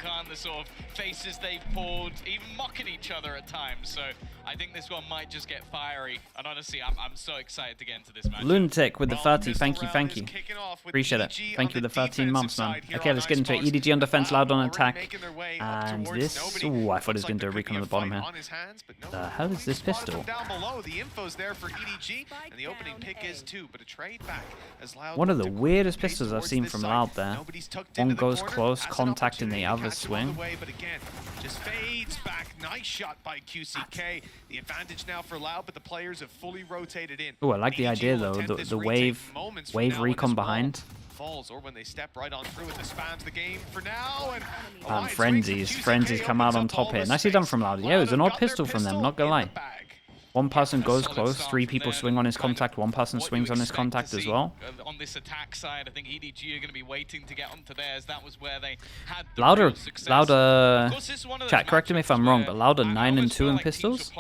Konkan, the sort of faces they've pulled, even mocking each other at times. So I think this one might just get fiery. And honestly, I'm so excited to get into this match. Lunatic with the 30, thank you. Appreciate it. Thank you with the 13 months, man. Okay, let's get into it. EDG on defense, Loud on attack. And this, ooh, I thought he was going to do a recon on the bottom here. The hell is this pistol? One of the weirdest pistols I've seen from Loud there. One goes close, contacting the other swing. Just fades back. Nice shot by QCK. The advantage now for Loud, but the players have fully rotated in. Oh, I like the idea though. The wave recon behind. Falls or when they step right on through it, the spams the game for now. And Frenzies come out on top here. Nicely done from Loud. Yeah, it was an odd pistol from them, not gonna lie. One person goes close, 3 people swing on his contact, 1 person swings on his contact as well. On this attack side, I think EDG are going to be waiting to get onto theirs. That was where they had the Louder, chat, correct me if I'm wrong, but Louder 9 and 2 in pistols?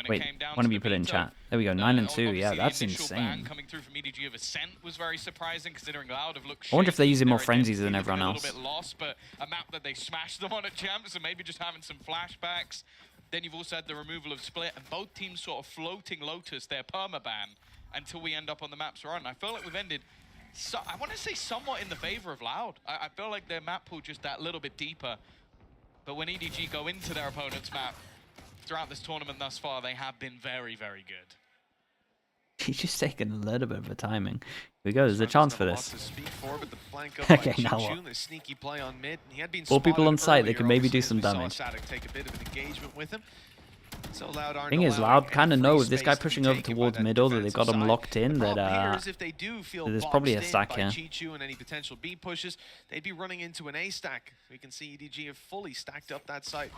Wait, one of you put it in chat. There we go, 9 and 2, yeah, that's insane. Coming through from EDG of Ascent was very surprising, considering Loud have looked I wonder if they're using more frenzies than everyone else. A little bit lost, but a map that they smashed them on at Champs, so maybe just having some flashbacks. Then you've also had the removal of Split, and both teams sort of floating Lotus, their permaban, until we end up on the maps we're on. I feel like we've ended, I want to say somewhat in the favor of Loud. I feel like their map pool just that little bit deeper. But when EDG go into their opponent's map, throughout this tournament thus far, they have been very, very good. He's just taking a little bit of a timing. Here we go, there's a chance for this. Okay, now what? 4 people on site, they can maybe do some damage. Thing is, Loud kind of know with this guy pushing over towards middle that they've got him locked in, that there's probably a stack here. They'd be running into an A stack. We can see EDG have fully stacked up that site.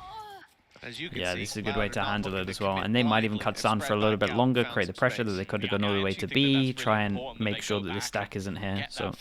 Yeah, this is a good way to handle it as well. And they might even cut down for a little bit longer, create the pressure that they could have gone all the way to B, try and make sure that this stack isn't here. So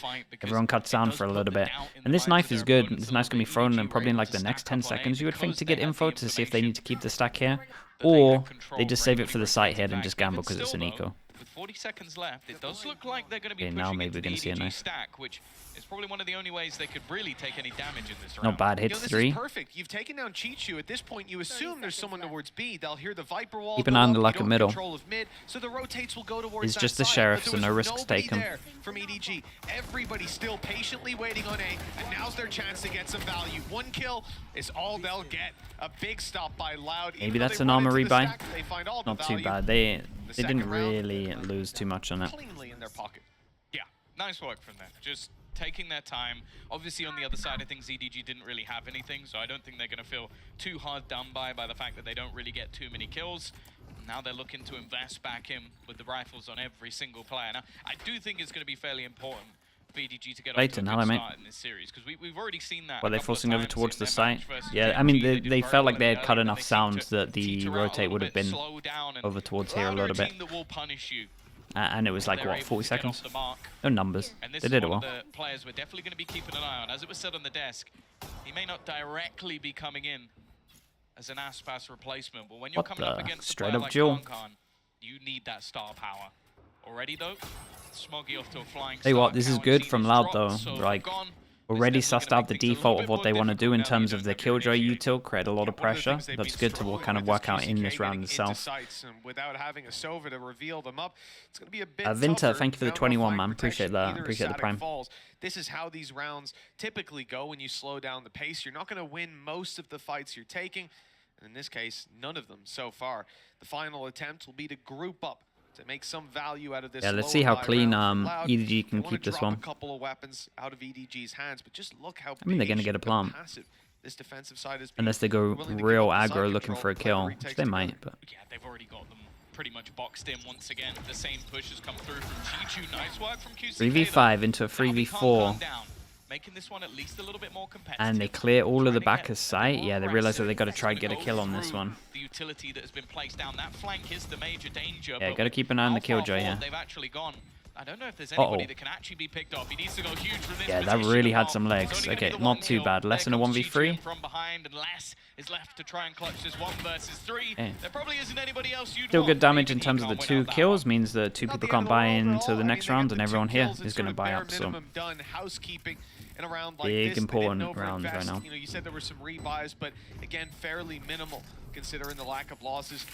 everyone cuts down for a little bit. And this knife is good. This knife's going to be thrown in probably in like the next 10 seconds, you would think, to get info to see if they need to keep the stack here. Or they just save it for the site head and just gamble because it's an eco. With 40 seconds left, it does look like they're going to be pushing now maybe we're going to see a knife stack, which is probably one of the only ways they could really take any damage in this round. Not bad, hits 3. Perfect. You've taken down Chichu. At this point, you assume there's someone towards B. They'll hear the Viper wall. Keep an eye on the luck at middle. So the rotates will go towards He's just the sheriff, so no risks taken. From EDG, everybody's still patiently waiting on A, and now's their chance to get some value. 1 kill is all they'll get. A big stop by Loud. Maybe that's an armor rebuy. Not too bad. They didn't really lose too much on it. Cleanly in their pocket. Yeah, nice work from them. Just taking their time. Obviously, on the other side of things, EDG didn't really have anything, so I don't think they're going to feel too hard done by the fact that they don't really get too many kills. Now they're looking to invest back in with the rifles on every single player. Now, I do think it's going to be fairly important for EDG to get off to a good start in this series, because we've already seen that. Well, they're forcing over towards the site. Yeah, I mean, they felt like they had cut enough sound that the rotate would have been over towards here a little bit. And it was like, what, 40 seconds? No numbers. They did it well. The players were definitely going to be keeping an eye on. As it was said on the desk, he may not directly be coming in as an Aspas replacement, but when you're coming up against a player like Konkan, you need that star power. Already, though, Smoggy off to a flying start. Hey, what, this is good from Loud, though. Like, already sussed out the default of what they want to do in terms of the Killjoy util, create a lot of pressure. That's good to kind of work out in this round itself. Vinter, thank you for the 21, man. Appreciate that. Appreciate the prime. This is how these rounds typically go when you slow down the pace. You're not going to win most of the fights you're taking. And in this case, none of them so far. The final attempt will be to group up to make some value out of this. Yeah, let's see how clean EDG can keep this one. A couple of weapons out of EDG's hands, but just look how I mean, they're going to get a plant. This defensive side is unless they go real aggro looking for a kill, which they might. But yeah, they've already got them pretty much boxed in once again. The same push has come through from Chichu. Nice work from QC. 3v5 into a 3v4. Making this one at least a little bit more competitive. And they clear all of the back of sight. Yeah, they realize that they got to try and get a kill on this one. The utility that has been placed down that flank is the major danger. Yeah, got to keep an eye on the Killjoy here. They've actually gone. I don't know if there's anybody that can actually be picked off. He needs to go huge from this Yeah, that really had some legs. Okay, not too bad. Less than a 1v3. From behind, and less is left to try and clutch this 1 versus 3. There probably isn't anybody else you'd Still good damage in terms of the 2 kills. Means that 2 people can't buy into the next round, and everyone here is going to buy up. So big important rounds right now. You said there were some rebuys, but again, fairly minimal considering the lack of losses.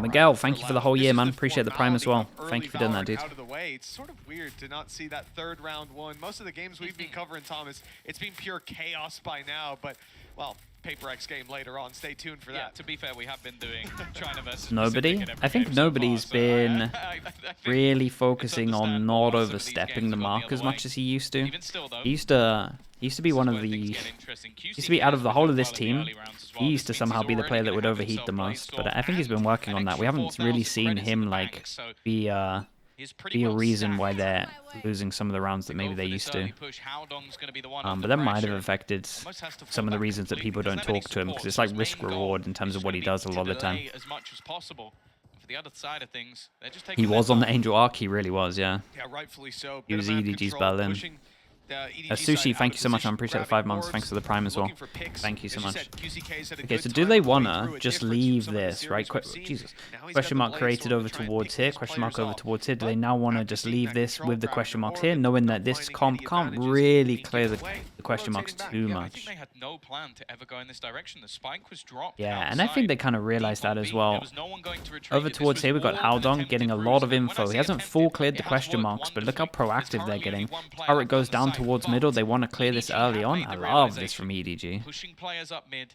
Miguel, thank you for the whole year, man. Appreciate the prime as well. Thank you for doing that, dude. Out of the way. It's sort of weird to not see that 3rd round won. Most of the games we've been covering, Thomas, it's been pure chaos by now. But, well, Paper X game later on. Stay tuned for that. Yeah, to be fair, we have been doing China versus nobody. I think nobody's been really focusing on not overstepping the mark as much as he used to. He used to be one of the... out of the whole of this team, he used to somehow be the player that would overheat the most. But I think he's been working on that. We haven't really seen him like be a reason why they're losing some of the rounds that maybe they used to. But that might have affected some of the reasons that people don't talk to him, because it's like risk-reward in terms of what he does a lot of the time. He was on the Angel Arc, he really was, yeah. Yeah, rightfully so. He was EDG's Berlin. Sushi, thank you so much. I appreciate the 5 months. Thanks for the prime as well. Thank you so much. Okay, so do they wanna just leave this, right? Jesus. Question mark created over towards here. Question mark over towards here. Do they now want to just leave this with the question marks here, knowing that this comp can't really clear the question marks too much? They had no plan to ever go in this direction. The spike was dropped. Yeah, and I think they kind of realized that as well. Over towards here, we've got Haldong getting a lot of info. He hasn't full cleared the question marks, but look how proactive they're getting. Turret goes down towards middle. They want to clear this early on. I love this from EDG. Pushing players up mid.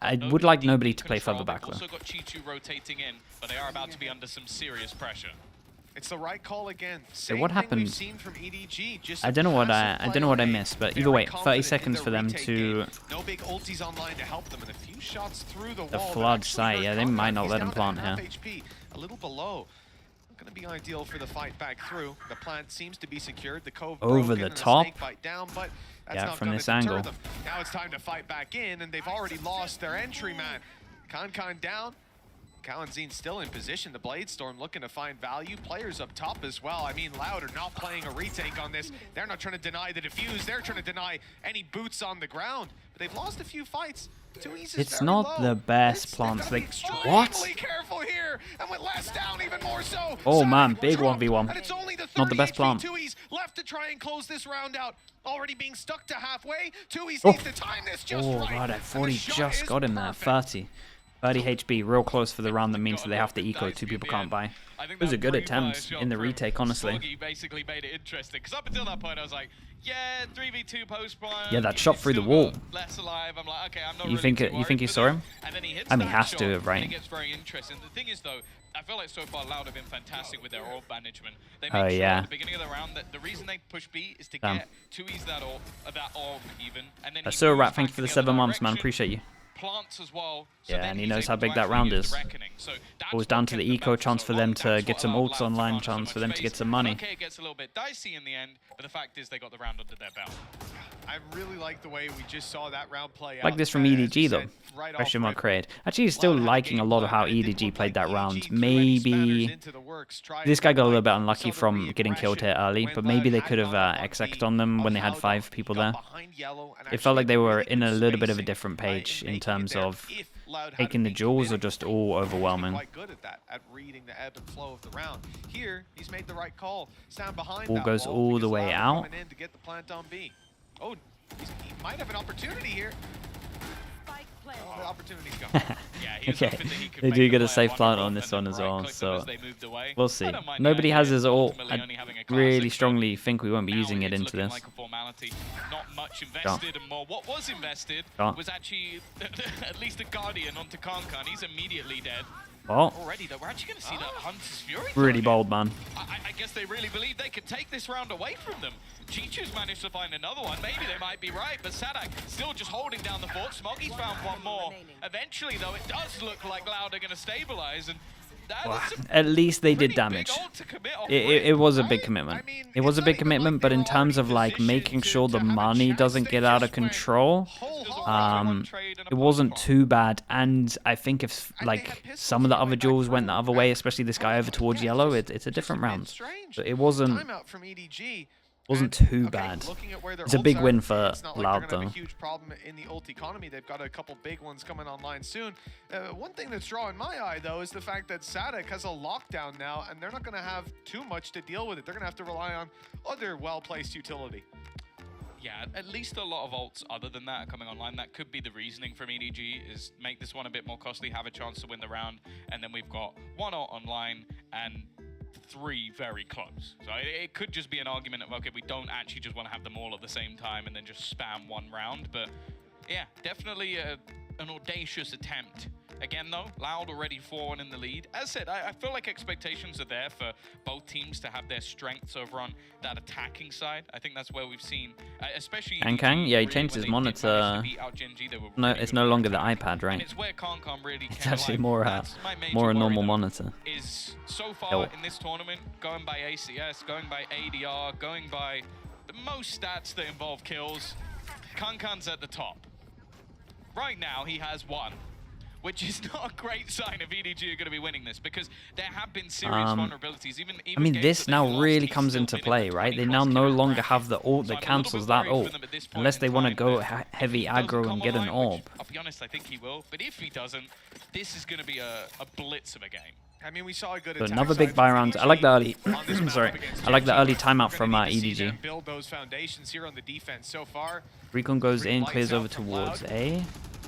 I would like nobody to play further back though. Also got Chichu rotating in, but they are about to be under some serious pressure. It's the right call again. So what happened? From EDG, just I don't know what I missed, but either way, 30 seconds for them to. No big ultis online to help them, and a few shots through the wall. The flood site, yeah, they might not let him plant here. A little below. Going to be ideal for the fight back through. The plant seems to be secured. The cove over the top. Down, but yeah, from this angle. Them. Now it's time to fight back in, and they've already lost their entry man. Khan down. Kalanzine still in position. The Bladestorm looking to find value. Players up top as well. I mean, Loud are not playing a retake on this. They're not trying to deny the defuse. They're trying to deny any boots on the ground. But they've lost a few fights. It's not the best plants. Like, what? Careful here, and with less down, even more so. Oh man, big 1v1. Not the best plant. Tui's left to try and close this round out. Already being stuck to halfway. Tui's needs to time this just right. God, that 40 just got him there. 30 HB, real close for the round. That means that they have to eco. 2 people can't buy. It was a good attempt in the retake, honestly. He basically made it interesting, because up until that point I was like, yeah, 3v2 post plant. Yeah, that shot through the wall. Less alive. I'm like, okay, I'm not you think he saw him? And then he hits I mean, he has to have, right? It gets very interesting. The thing is, though, I feel like so far Loud have been fantastic with their orb management. They make sure at the beginning of the round that the reason they push B is to get 2Es that orb even. And then so Rat, thank you for the 7 months, man. Appreciate you. Plants as well. So yeah, and he knows how big that round is. So it was down to the eco, chance for them to get some ults online, chance for them to get some money. Okay, it gets a little bit dicey in the end, but the fact is they got the round under their belt. I really like the way we just saw that round play out. Like this from EDG though. Question mark create. Actually, still liking a lot of how EDG played that round. Maybe this guy got a little bit unlucky from getting killed here early, but maybe they could have X-X'd on them when they had 5 people there. It felt like they were in a little bit of a different page in terms of taking the jewels or just all overwhelming. Quite good at that, at reading the ebb and flow of the round. Here, he's made the right call. Stand behind All goes all the way out. To get the plant on B. Oh, he might have an opportunity here. Oh, the opportunity's gone. Yeah, okay, they do get a safe plant on this one as well, so we'll see. Nobody has his ult. I really strongly think we won't be using it into this. Not much invested, and more. What was invested was actually at least a Guardian onto Kankan. He's immediately dead. Well, already though, we're actually going to see that Hunter's Fury. Really bold, man. I guess they really believe they could take this round away from them. Chichu's managed to find another one. Maybe they might be right, but Sadak still just holding down the fort. Smoggy's found one more. Eventually, though, it does look like Loud are going to stabilize, and at least they did damage. It was a big commitment. It was a big commitment, but in terms of like making sure the money doesn't get out of control, it wasn't too bad. And I think if like some of the other duels went the other way, especially this guy over towards yellow, it's a different round. So it wasn't too bad. It's a big win for Loud though. A huge problem in the ult economy. They've got a couple big ones coming online soon. One thing that's drawing my eye though is the fact that Sadek has a lockdown now, and they're not going to have too much to deal with it. They're going to have to rely on other well-placed utility. Yeah, at least a lot of ults other than that are coming online. That could be the reasoning from EDG, is make this one a bit more costly, have a chance to win the round, and then we've got one ult online and 3 very close. So it could just be an argument of, okay, we don't actually just want to have them all at the same time and then just spam one round. But yeah, definitely an audacious attempt. Again, though, Loud already 4-1 in the lead. As said, I feel like expectations are there for both teams to have their strengths over on that attacking side. I think that's where we've seen, especially... Kang, yeah, he changed his monitor. No, it's no longer the iPad, right? It's where really it's actually more a normal monitor. Is so far in this tournament, going by ACS, going by ADR, going by the most stats that involve kills, Kankan's at the top. Right now, he has 1. Which is not a great sign if EDG are going to be winning this, because there have been serious vulnerabilities. Even I mean, this now really comes into play, right? They now no longer have the ult that cancels that ult, unless they want to go heavy aggro and get an orb. I'll be honest, I think he will, but if he doesn't, this is going to be a blitz of a game. I mean, we saw a good another big buy round. I like the early. Sorry, I like the early timeout from EDG. Build those foundations here on the defense so far. Recon goes in, clears over towards A.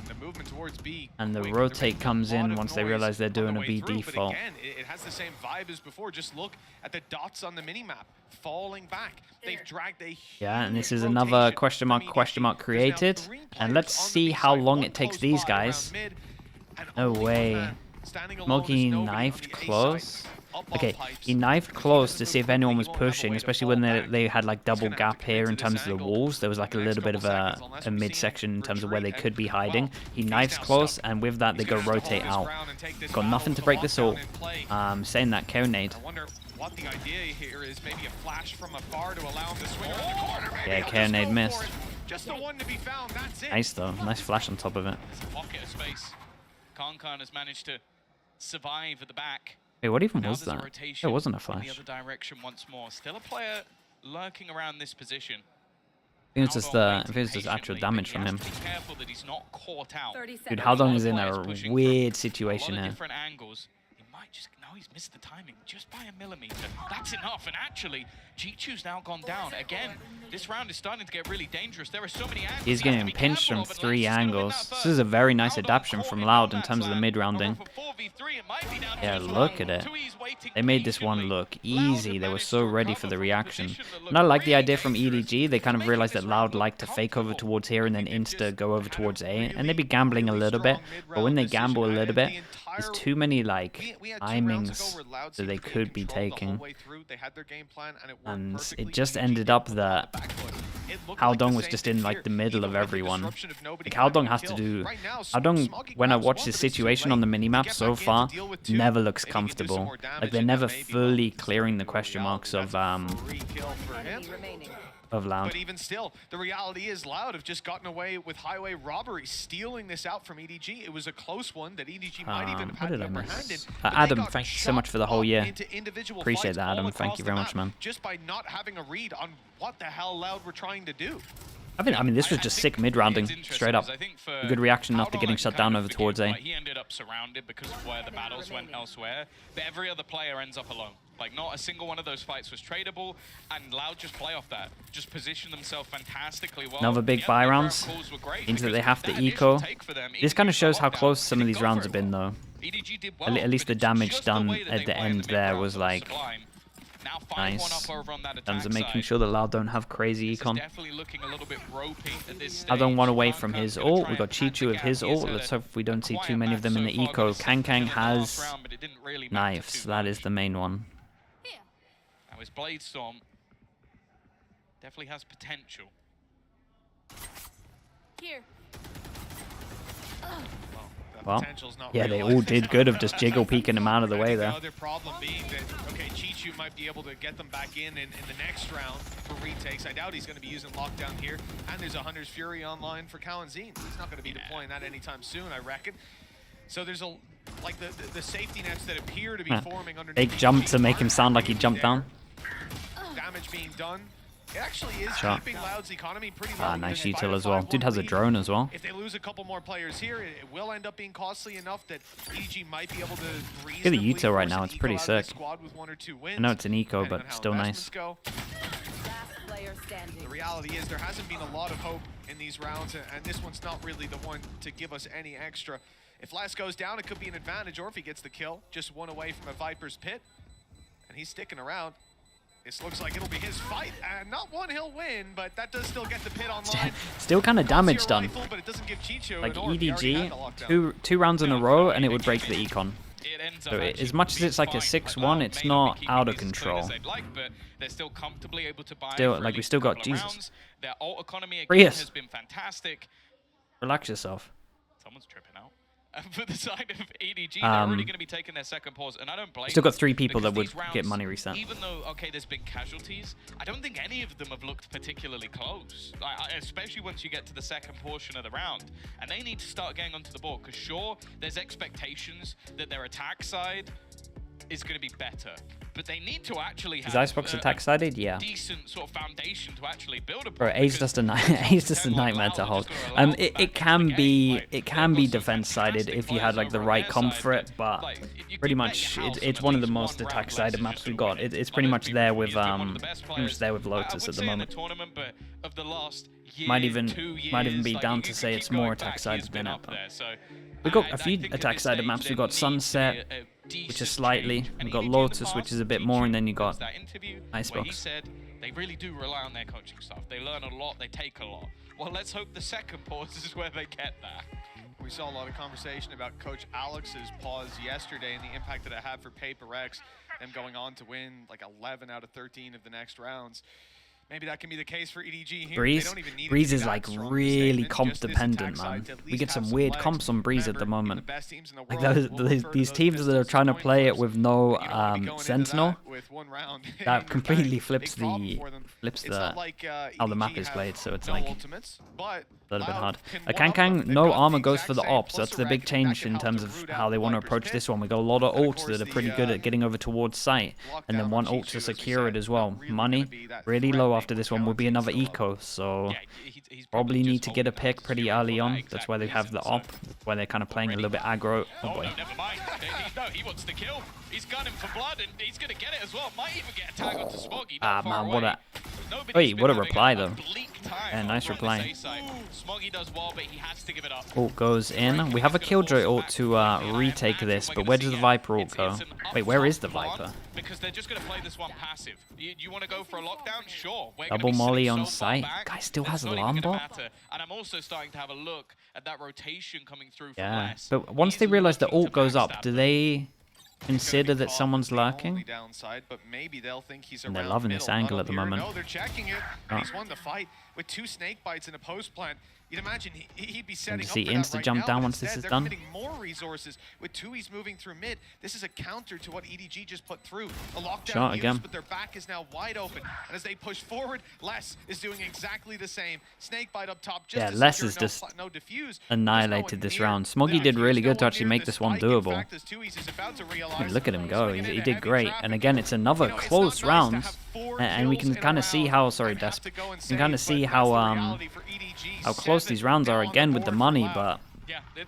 The movement towards B, and the rotate comes in once they realize they're doing a B default. Again, it has the same vibe as before. Just look at the dots on the minimap falling back. They've dragged a yeah, and this is another question mark created. And let's see how long it takes these guys. No way. Smokey knifed close. Okay, he knifed close to see if anyone was pushing, especially when they had like double gap here in terms of the walls. There was like a little bit of a midsection in terms of where they could be hiding. He knifes close, and with that they go rotate out. Got nothing to break this ult. Saying that Care Nade. What the idea here is maybe a flash from afar to allow him to swing around the corner. Yeah, Care Nade missed. Just the one to be found. That's it. Nice though, nice flash on top of it. Pocket of space. Kankan has managed to survive at the back. Hey, what even was that? It wasn't a flash. The other direction once more. Still a player lurking around this position. I think it's just actual damage from him. Be careful that he's not caught out. Dude, Haldong is in a weird situation here. Different angles. He might just he's missed the timing just by a millimeter. That's enough. And actually, Chichu's now gone down again. This round is starting to get really dangerous. There are so many angles. He's getting pinched from 3 angles. This is a very nice adaptation from Loud in terms of the mid rounding. Yeah, look at it. They made this one look easy. They were so ready for the reaction. And I like the idea from EDG. They kind of realized that Loud liked to fake over towards here and then insta go over towards A. And they'd be gambling a little bit. But when they gamble a little bit, there's too many like timings that they could be taking. And it just ended up that Haldong was just in like the middle of everyone. Like Haldong has to do... Haldong, when I watch his situation on the minimap so far, never looks comfortable. Like they're never fully clearing the question marks of Loud. But even still, the reality is Loud have just gotten away with highway robbery, stealing this out from EDG. It was a close one that EDG might even have had the upper hand in. Adam, thank you so much for the whole year. Appreciate that, Adam. Thank you very much, man. Just by not having a read on what the hell Loud were trying to do. I mean, this was just sick mid-rounding, straight up. A good reaction after getting shut down over towards A. He ended up surrounded because of where the battles went elsewhere, but every other player ends up alone. Like, not a single one of those fights was tradable, and Loud just play off that. Just position themselves fantastically well. Another big buy rounds. Means that they have to eco. This kind of shows how close some of these rounds have been, though. At least the damage done at the end there was like... Nice. In terms of making sure that Loud don't have crazy econ. I don't want away from his ult. We got Chichu with his ult. Let's hope we don't see too many of them in the eco. Kang has knives. That is the main one. Now his Blade Storm definitely has potential. Here. Well, potential is not yeah, they realized. all did good of just jiggle peeking him out of the way there. The other problem being that, okay, Chichu might be able to get them back in the next round for retakes. I doubt he's going to be using lockdown here. And there's a Hunter's Fury online for Kalanzine. He's not going to be deploying that anytime soon, I reckon. So there's a like the safety nets that appear to be forming underneath. Big jump to make him sound like he jumped down. Damage being done. It actually is Shot. keeping Loud's economy pretty low. Nice util as well. Dude has a drone as well. If they lose a couple more players here, it will end up being costly enough that EDG might be able to Look at the util right now. It's pretty sick. I know it's an eco, but still nice. The reality is there hasn't been a lot of hope in these rounds, and this one's not really the one to give us any extra. If Last goes down, it could be an advantage, or if he gets the kill, just one away from a Viper's pit, and he's sticking around. This looks like it'll be his fight, and not one he'll win, but that does still get the pit online. Still kind of damage done. Rifle, but it doesn't give Chicho like EDG, two rounds in a row, and it would break the econ. So as much as it's like a 6-1, it's not out of control. Still, like we still got Jesus. Their alt economy again has been fantastic. Relax yourself. Someone's tripping out. For the side of EDG, they're already going to be taking their second pause, and I don't blame them. Still got 3 people that would get money reset. Even though, okay, there's been casualties, I don't think any of them have looked particularly close, especially once you get to the second portion of the round. And they need to start getting onto the board, because sure, there's expectations that their attack side is going to be better, but they need to actually have Is ICEBOX attack sided? Yeah. Decent sort of foundation to actually build a. Bro, A's just a nightmare to hold. It can be defense sided if you had like the right comp for it, but pretty much it's one of the most attack sided maps we've got. It's pretty much there with Lotus at the moment. Might even be down to say it's more attack sided than ever. We've got a few attack sided maps. We've got Sunset, which is slightly. We've got Lotus, which is a bit more, and then you got ICEBOX. He said they really do rely on their coaching staff. They learn a lot, they take a lot. Well, let's hope the second pause is where they get that. We saw a lot of conversation about Coach Alex's pause yesterday and the impact that it had for Paper X, them going on to win like 11 out of 13 of the next rounds. Maybe that can be the case for EDG here. Breeze is like really comp dependent, man. We get some weird comps on Breeze at the moment. Like these teams that are trying to play it with no Sentinel, that completely flips how the map is played. So it's like a little bit hard. A Kang, no armor goes for the ops. That's the big change in terms of how they want to approach this one. We got a lot of ults that are pretty good at getting over towards site, and then one ult to secure it as well. Money really low after this one will be another eco, so probably need to get a pick pretty early on. That's why they have the op. That's why they're kind of playing a little bit aggro. Oh boy. Never mind. No, he wants to kill. He's gunning for blood, and he's going to get it as well. Might even get a tag onto Smoggy. Ah, man, what a... Wait, what a reply, though. Yeah, nice reply. Smoggy does well, but he has to give it up. Ult goes in. We have a Killjoy ult to retake this, but where does the Viper ult go? Wait, where is the Viper? Because they're just going to play this one passive. You want to go for a lockdown? Sure. Double molly on site. Guy still has a alarm bot. And I'm also starting to have a look at that rotation coming through from West. But once they realize the ult goes up, do they consider that someone's lurking? And they're loving this angle at the moment. No, they're checking it, and he's won the fight with 2 snake bites in a post plant. You'd imagine he'd be setting up for that insta jump down once this is done. They're getting more resources with 2Es moving through mid. This is a counter to what EDG just put through. A lockdown used, but their back is now wide open. And as they push forward, Les is doing exactly the same. Snake bite up top. Just Les is just annihilated this round. Smoggy did really good to actually make this one doable. I mean, look at him go. He did great. And again, it's another close round. And we can kind of see how, sorry, Desp, we can kind of see how close these rounds are again with the money, but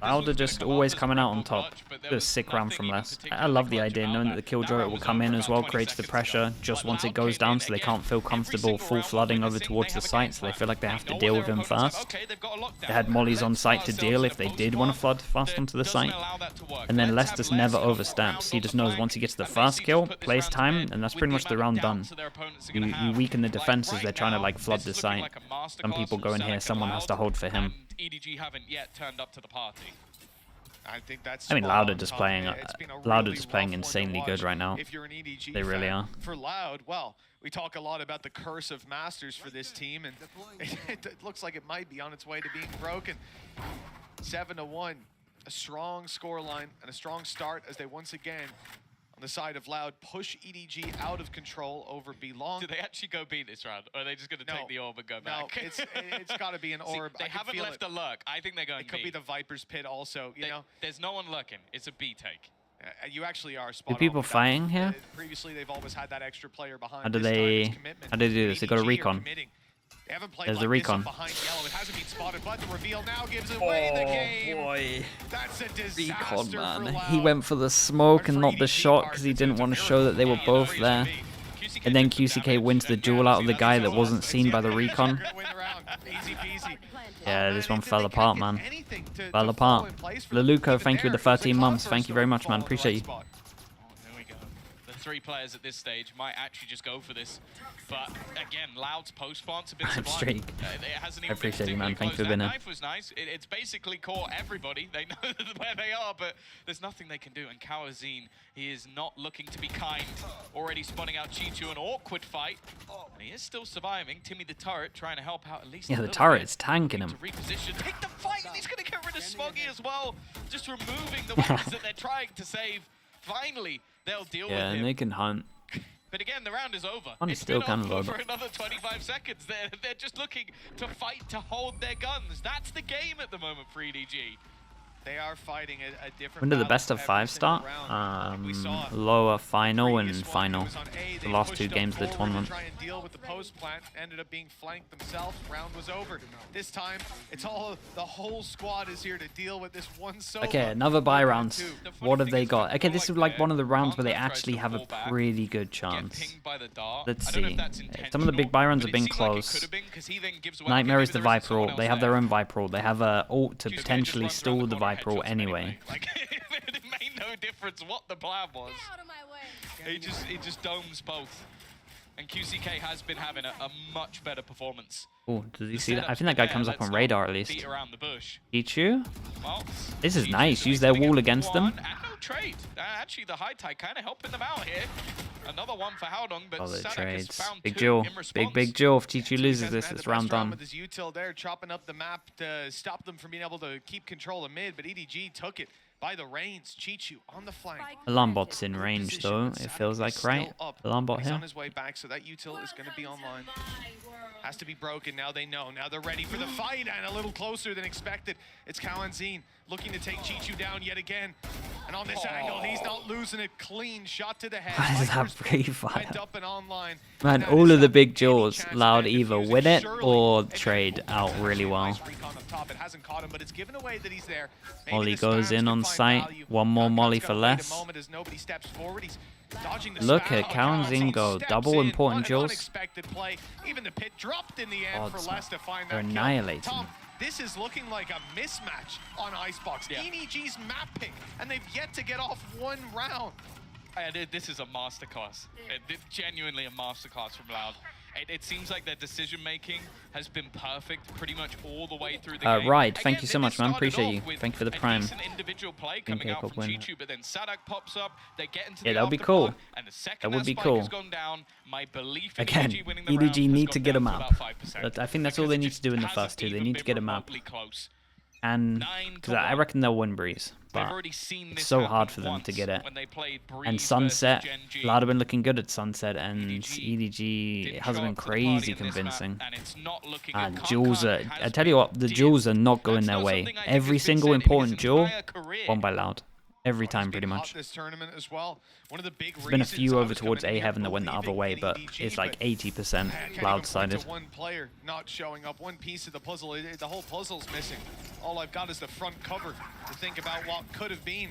Wilder just always coming out on top. A sick round from Les. I love the idea, knowing that the Killjoy will come in as well, creates the pressure just once it goes down, so they can't feel comfortable full flooding over towards the site, so they feel like they have to deal with him first. They had mollies on site to deal if they did want to flood fast onto the site. And then Les just never oversteps. He just knows once he gets the first kill, plays time, and that's pretty much the round done. You weaken the defenses, they're trying to like flood the site. Some people go in here, someone has to hold for him. EDG haven't yet turned up to the party. I mean, Louder just playing insanely good right now. They really are. For Loud, well, we talk a lot about the curse of Masters for this team, and it looks like it might be on its way to being broken. 7-1. a strong scoreline and a strong start as they once again, on the side of Loud, push EDG out of control over B-Long. Do they actually go B this round, or are they just going to take the orb and go back? No, it's got to be an orb. They haven't left a lurk. I think they're going B. It could be the Viper's Pit also, you know? There's no one lurking. It's a B take. You actually are spot on. Do people fighting here? Previously, they've always had that extra player behind. How do they do this? They got a recon. They haven't played There's like the recon. behind yellow. It hasn't been spotted, but the reveal now gives away the game. Oh boy. That's a disaster Recon, man. for Loud. He went for the smoke and not the shot because he didn't want to show that they were both there. And then QCK wins the duel out of the guy that wasn't seen by the recon. Yeah, this one fell apart, man. Fell apart. Leluco, thank you for the 13 months. Thank you very much, man. Appreciate you. Oh, there we go. The 3 players at this stage might actually just go for this. But again, Loud's post plants have been sublime. It hasn't even I appreciate you, man. Thanks for being that here. knife was nice. It's basically caught everybody. They know where they are, but there's nothing they can do. And Kawazine, he is not looking to be kind. Already spawning out Chichu, an awkward fight. And he is still surviving. Timmy the turret trying to help out at least. Yeah, the turret's tanking him. To reposition, take the fight, and he's going to get rid of Smoggy as well. Just removing the weapons that they're trying to save. Finally, they'll deal with him. Yeah, and they can hunt. But again, the round is over. It's still kind of over for another 25 seconds. They're just looking to fight to hold their guns. That's the game at the moment for EDG. They are fighting a different. When did the best of 5 start? Lower final and final. The last 2 games of the tournament. Try and deal with the post plant. Ended up being flanked themselves. Round was over. This time, it's all the whole squad is here to deal with this one solo. Okay, another buy rounds. What have they got? Okay, this is like one of the rounds where they actually have a pretty good chance. Let's see. Some of the big buy rounds have been close. Nightmare is the Viper ult. They have their own Viper ult. They have a ult to potentially stall the Viper ult anyway. Like, it made no difference what the plan was. He just domes both. And QCK has been having a much better performance. Oh, does he see that? I think that guy comes up on radar at least. Ichu? Well, this is nice. Use their wall against them. And no trade. Actually, the high tide kind of helping them out here. Another one for Howdong, but the Sadak trades. has found Big 2 Joe. in response. Big Joe. If Chichu loses this, it's round done. With his util there, chopping up the map to stop them from being able to keep control of mid, but EDG took it by the reins. Chichu on the flank. Alarm bot's in range though. It feels like, right? Alarm bot He's here. on his way back, so that util is going to be online. Has to be broken. Now they know. Now they're ready for the fight, and a little closer than expected. It's Kawazine looking to take Chichu down yet again. And on this angle, he's not losing it. Clean shot to the head. How is that free fire? Went up and online. Man, all of the big jaws Loud either win it or trade out really well. Molly goes in on site. One more Molly for less. Look at Kawazine go. Double important jaws. They're annihilating. This is looking like a mismatch on ICEBOX. EDG's map pick, and they've yet to get off one round. This is a masterclass. Genuinely a masterclass from Loud. It seems like their decision-making has been perfect pretty much all the way through the game. Right, thank you so much, man. Appreciate you. Thank you for the prime. Individual play coming out from Chichu, but then Sadak pops up. They get into that would be cool. And the second that would be cool. Down, my belief in again, EDG winning the EDG round need to get a map. I think that's all they need to do in the first 2. They need to get a map. And because I reckon they'll win Breeze, but it's so hard for them to get it. And Sunset, Loud have been looking good at Sunset, and EDG hasn't been crazy convincing. And Jules, I tell you what, the Jules are not going their way. Every single important duel won by Loud. Every time, pretty much. This tournament as well. One of the big There's been a few over towards A Heaven that went the other way, but it's like 80% Loud-sided. One player not showing up, one piece of the puzzle. The whole puzzle's missing. All I've got is the front cover to think about what could have been.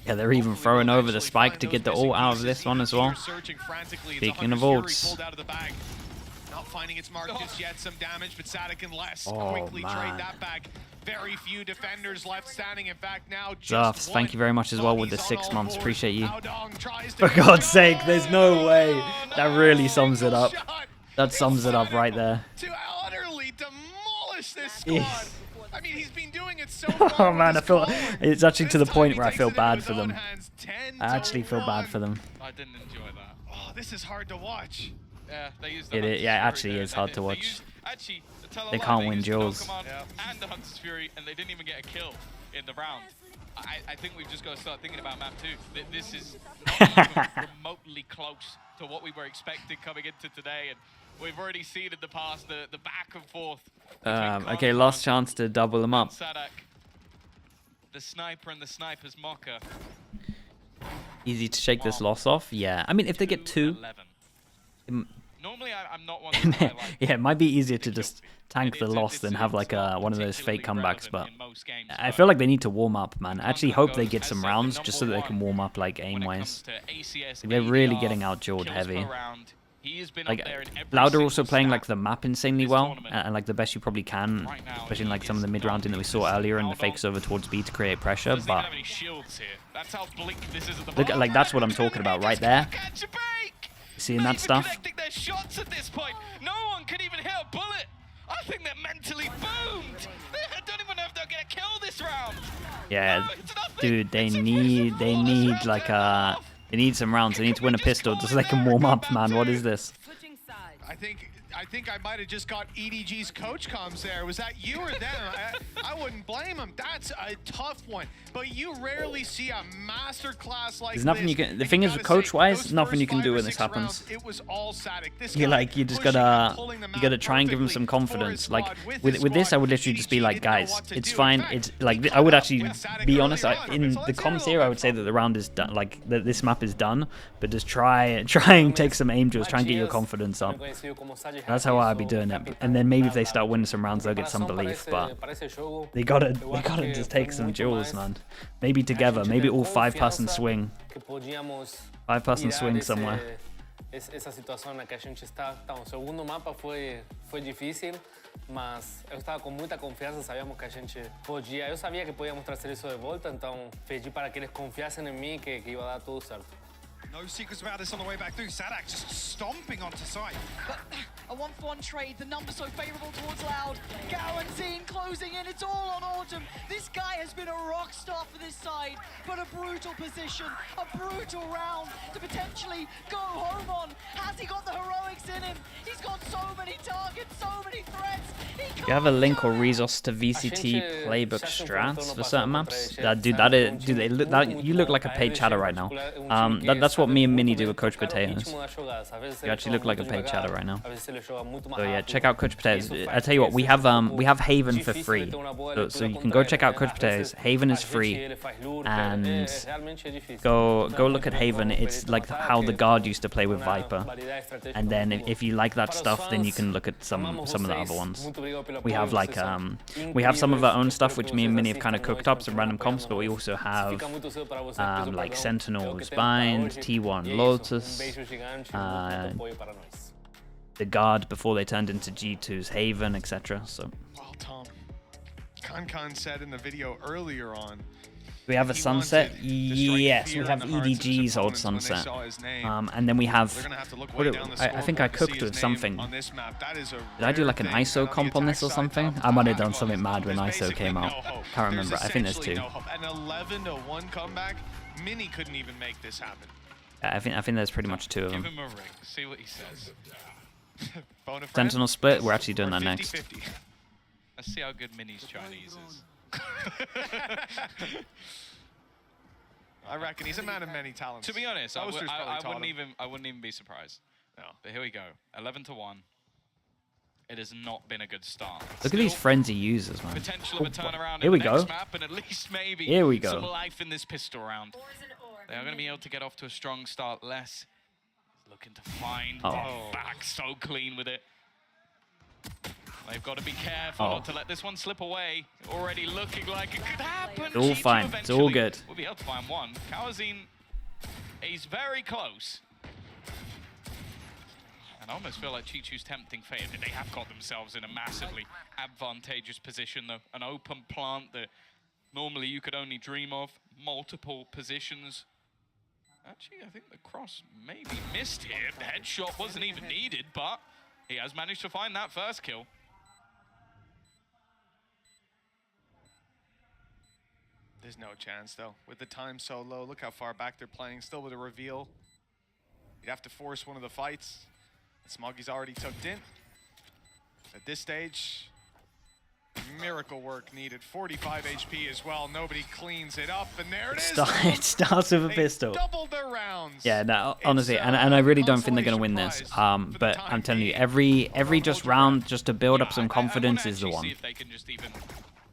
Yeah, they're even throwing over the spike to get the ult out of this one as well. Speaking of ults. Not finding its mark just yet. Some damage, but Sadak and less quickly trade that back. Very few defenders left standing. In fact, now Zafs, thank you very much as well with the 6 months. Appreciate you. For God's sake, there's no way. That really sums it up. That sums it up right there. To utterly demolish this squad. I mean, he's been doing it so oh man, I feel it's actually to the point where I feel bad for them. I actually feel bad for them. I didn't enjoy that. Oh, this is hard to watch. Yeah, they used the it actually is hard to watch. They can't win duels. And the Hunter's Fury, and they didn't even get a kill. in the round. I think we've just got to start thinking about map 2. This is not even remotely close to what we were expecting coming into today, and we've already seen in the past the back and forth. Okay, last chance to double them up. Sadak, the sniper and the sniper's mocker. Easy to shake this loss off. Yeah, I mean, if they get 2... Normally, I'm not one to like, yeah, it might be easier to just tank the loss than have like one of those fake comebacks, but I feel like they need to warm up, man. I actually hope they get some rounds just so that they can warm up like aim-wise. They're really getting out-dueled heavy. Like, Lauder also playing like the map insanely well, and like the best you probably can, especially in like some of the mid-rounding that we saw earlier and the fakes over towards B to create pressure, but look at, like, that's what I'm talking about right there. Seeing that stuff? Their shots at this point. No one can even hit a bullet. I think they're mentally boomed. I don't even know if they're gonna kill this round. Yeah, dude, they need like they need some rounds. They need to win a pistol just so they can warm up, man. What is this? I think I might have just got EDG's coach comms there. Was that you or them? I wouldn't blame him. That's a tough one. But you rarely see a masterclass like There's nothing this. you can. The thing is, coach-wise, nothing you can do when this happens. It was all Sadak. You just gotta try and give him some confidence. Like with this, I would literally just be like, guys, it's fine. It's like I would actually be honest. In the comms here, I would say that the round is done. Like this map is done. But just try and take some aim drills. Try and get your confidence up. That's how I'd be doing it. And then maybe if they start winning some rounds, they'll get some belief. But they gotta just take some duels, man. Maybe together. Maybe all 5-person swing. 5-person swing somewhere. Essa situação que a gente está, o segundo mapa foi difícil, mas eu estava com muita confiança, sabíamos que a gente podia, eu sabia que podíamos trazer isso de volta, então pedi para que eles confiassem em mim que ia dar tudo certo. No secrets about this on the way back through. Sadak just stomping onto site. But a 1-for-1 trade, the numbers so favourable towards Loud. Guaranteeing closing in, it's all on Autumn. This guy has been a rock star for this side, but a brutal position, a brutal round to potentially go home on. Has he got the heroics in him? He's got so many targets, so many threats. Do you have a link or resource to VCT playbook strats for certain maps? You look like a paid chatter right now. That's what me and Minnie do with Coach Potatoes. You actually look like a paid chatter right now. So yeah, check out Coach Potatoes. I tell you what, we have Haven for free. So you can go check out Coach Potatoes. Haven is free, and go look at Haven. It's like how the guard used to play with Viper. And then if you like that stuff, then you can look at some of the other ones. We have like we have some of our own stuff which me and Minnie have kind of cooked up, some random comps, but we also have like Sentinels, Bind, T1 Lotus, the guard before they turned into G2's Haven, etc. So well, Tom, Khan said in the video earlier on, we have a sunset. Yes, we have EDG's old sunset. And then we have. I think I cooked with something. Did I do like an ISO comp on this or something? I might have done something mad when ISO came out. Can't remember. I think there's 2. An 11-1 comeback. Mini couldn't even make this happen. I think there's pretty much 2 of them. Give him a ring. See what he says. Sentinel split. We're actually doing that next. 50-50. Let's see how good Mini's Chinese is. I reckon he's a man of many talents. To be honest, I wouldn't even be surprised. No. But here we go. 11-1. It has not been a good start. Look at these frenzy users, man. Potential of a turnaround Here we in the go. next map, and at least maybe Here we go. some life in this pistol round. They are going to be able to get off to a strong start. Less looking to find back so clean with it. They've got to be careful not to let this one slip away. Already looking like it could happen. It's all fine. It's all good. We'll be able to find one. Kawazine, he's very close. And I almost feel like Chichu's tempting fate. They have got themselves in a massively advantageous position, though. An open plant that normally you could only dream of. Multiple positions. Actually, I think the cross maybe missed here. The headshot wasn't even needed, but he has managed to find that first kill. There's no chance, though. With the time so low, look how far back they're playing. Still with a reveal. You'd have to force one of the fights. Smoggy's already tucked in. At this stage, Miracle work needed. 45 HP as well. Nobody cleans it up, and there it is. It starts with a pistol. Doubled their rounds. Yeah, no, honestly, and I really don't think they're going to win this. But I'm telling you, every just round, just to build up some confidence is the one. See if they can just even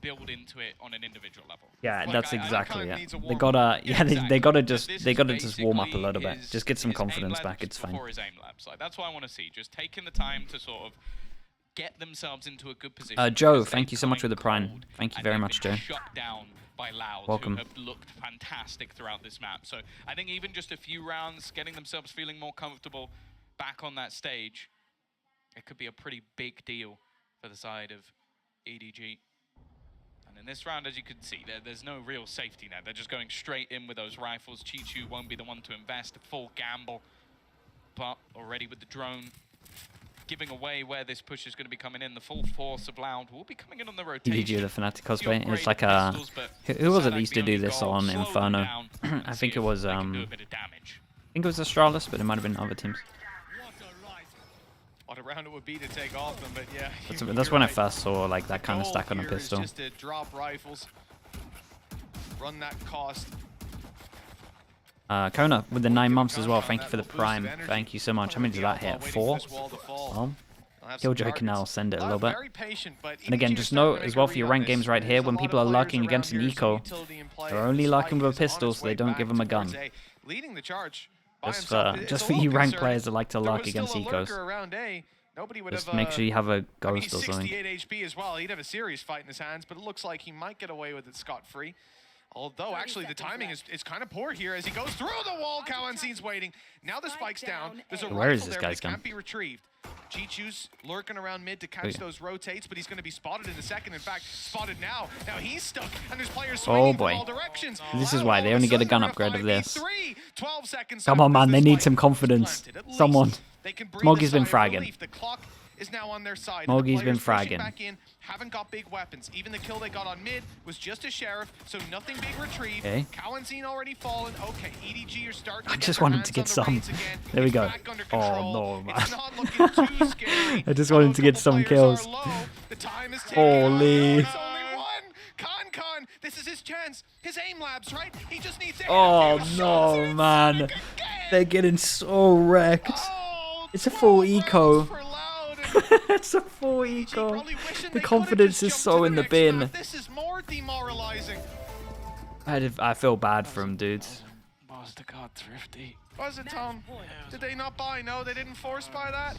build into it on an individual level. Yeah, that's exactly it. They gotta, they gotta just warm up a little bit. Just get some confidence back. It's fine. His aim labs. Like, that's what I want to see. Just taking the time to sort of get themselves into a good position. Joe, thank you so much for the prime. Thank you very much, Joe. Shut down by Loud, welcome. who have looked fantastic throughout this map. So I think even just a few rounds, getting themselves feeling more comfortable back on that stage, it could be a pretty big deal for the side of EDG. And in this round, as you can see, there's no real safety net. They're just going straight in with those rifles. Chichu won't be the one to invest, a full gamble. But already with the drone, giving away where this push is going to be coming in. The full force of Loud will be coming in on the rotation. EDG, the Fnatic cosplay. It's like a... Who was it that used to do this on Inferno? I think it was... I think it was Astralis, but it might have been other teams. What a round it would be to take off them, but yeah. That's when I first saw like that kind of stack on a pistol. Just to drop rifles, run that cost. Kona with the 9 months as well. Thank you for the prime. Thank you so much. How many did that hit? 4? Killjoy can now send it a little bit. And again, just note as well for your ranked games right here, when people are lurking against an eco, they're only lurking with a pistol, so they don't give them a gun. Just for you ranked players that like to lurk against ecos. Just make sure you have a ghost or something. 68 HP as well. He'd have a serious fight in his hands, but it looks like he might get away with it scot-free. Although, actually, the timing is kind of poor here as he goes through the wall. Kawanzin's waiting. Now the spike's down. There's a rifle there, but it can't be retrieved. Chichu's lurking around mid to catch those rotates, but he's going to be spotted in a second. In fact, spotted now. Now he's stuck, and there's players swinging from all directions. This is why they only get a gun upgrade of this. Come on, man. They need some confidence. Someone. Smoggy's been fragging. The clock is now on their side. Smoggy's been fragging. Haven't got big weapons. Even the kill they got on mid was just a sheriff, so nothing big retrieved. Okay. Kawanzin already fallen. Okay, EDG are starting to I just wanted to get some. There we go. Oh no, man. I just wanted to get some kills. Holy. Con, this is his chance. His aim labs, right? He just needs to no, man. They're getting so wrecked. It's a full eco. It's a full eco. The confidence is so in the bin. This is more demoralizing. I feel bad for him, dudes. Mastercard thrifty. Was it, Tom? Did they not buy? No, they didn't force buy that.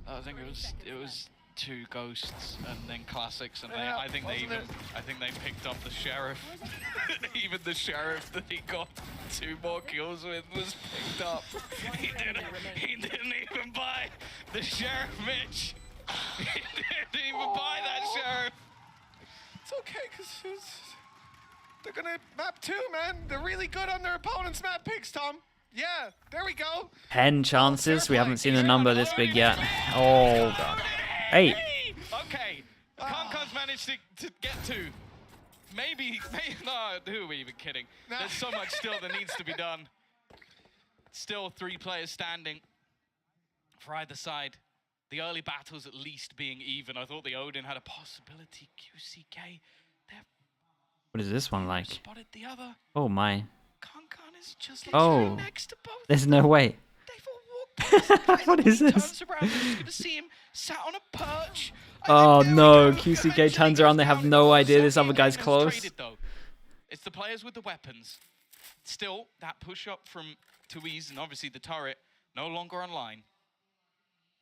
I think it was 2 ghosts and then classics, and I think they picked up the sheriff. Even the sheriff that he got 2 more kills with was picked up. He didn't even buy the sheriff, Mitch. He didn't even buy that sheriff. It's okay, because they're gonna map 2, man. They're really good on their opponent's map picks, Tom. Yeah, there we go. 10 chances. We haven't seen a number this big yet. Oh god. 8. Okay. Concon's managed to get 2. Maybe no, who are we even kidding? There's so much still that needs to be done. Still 3 players standing for either side. The early battles at least being even. I thought the Odin had a possibility. QCK. What is this one like? Spotted the other. Oh my. Concon is just literally next to both. There's no way. What is this? See him sat on a perch. Oh no, QCK turns around, they have no idea this other guy's close. It's the players with the weapons. Still, that push up from Tuiz and obviously the turret no longer online.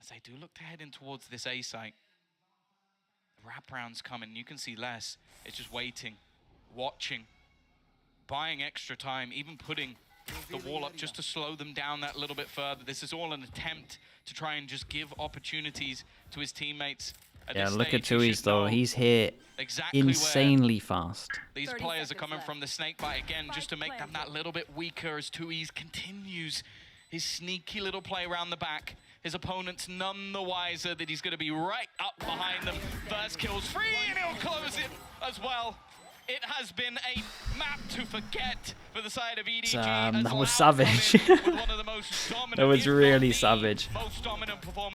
As they do look to head in towards this A site. The wraparound's coming, you can see less. It's just waiting, watching, buying extra time, even putting the wall up just to slow them down that little bit further. This is all an attempt to try and just give opportunities to his teammates. Yeah, look at Tuiz though. He's here insanely fast. These players are coming from the snake bite again just to make them that little bit weaker as Tuiz continues his sneaky little play around the back. His opponent's none the wiser that he's going to be right up behind them. First kill's free and he'll close it as well. It has been a map to forget for the side of EDG. That was savage. That was really savage. Most dominant performance.